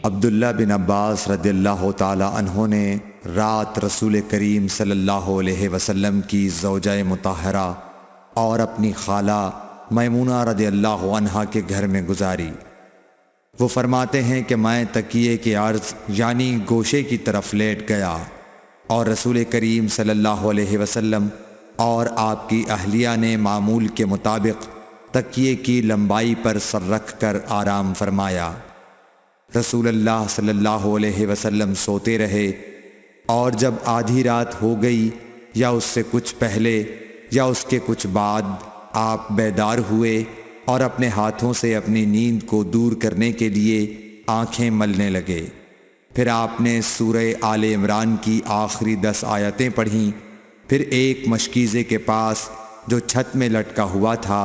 عبداللہ بن عباس رضی اللہ تعالی عنہ نے رات رسول کریم صلی اللہ علیہ وسلم کی زوجہ مطہرہ اور اپنی خالہ میمونہ رضی اللہ عنہا کے گھر میں گزاری۔ وہ فرماتے ہیں کہ میں تکیے کے عرض یعنی گوشے کی طرف لیٹ گیا اور رسول کریم صلی اللہ علیہ وسلم اور آپ کی اہلیہ نے معمول کے مطابق تکیے کی لمبائی پر سر رکھ کر آرام فرمایا۔ رسول اللہ صلی اللہ علیہ وسلم سوتے رہے اور جب آدھی رات ہو گئی یا اس سے کچھ پہلے یا اس کے کچھ بعد آپ بیدار ہوئے اور اپنے ہاتھوں سے اپنی نیند کو دور کرنے کے لیے آنکھیں ملنے لگے۔ پھر آپ نے سورہ آل عمران کی آخری 10 آیتیں پڑھیں۔ پھر ایک مشکیزے کے پاس جو چھت میں لٹکا ہوا تھا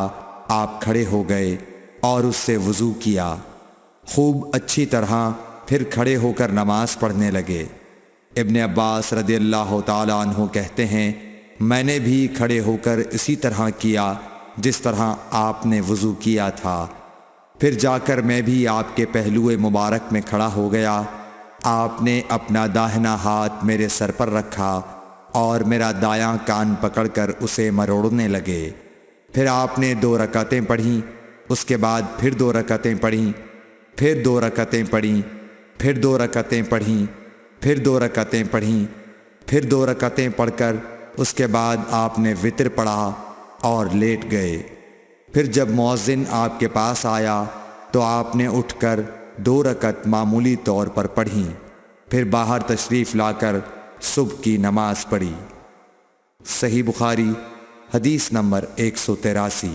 آپ کھڑے ہو گئے اور اس سے وضو کیا، خوب اچھی طرح، پھر کھڑے ہو کر نماز پڑھنے لگے۔ ابن عباس رضی اللہ تعالی عنہ کہتے ہیں میں نے بھی کھڑے ہو کر اسی طرح کیا جس طرح آپ نے وضو کیا تھا۔ پھر جا کر میں بھی آپ کے پہلو مبارک میں کھڑا ہو گیا۔ آپ نے اپنا داہنا ہاتھ میرے سر پر رکھا اور میرا دایاں کان پکڑ کر اسے مروڑنے لگے۔ پھر آپ نے 2 رکعتیں پڑھیں، اس کے بعد پھر 2 رکعتیں پڑھیں، پھر 2 رکعتیں پڑھیں، پھر 2 رکعتیں پڑھیں، پھر 2 رکعتیں پڑھیں، پھر 2 رکعتیں پڑھ کر اس کے بعد آپ نے وتر پڑھا اور لیٹ گئے۔ پھر جب مؤذن آپ کے پاس آیا تو آپ نے اٹھ کر 2 رکعت معمولی طور پر پڑھیں، پھر باہر تشریف لا کر صبح کی نماز پڑھی۔ صحیح بخاری حدیث نمبر 183۔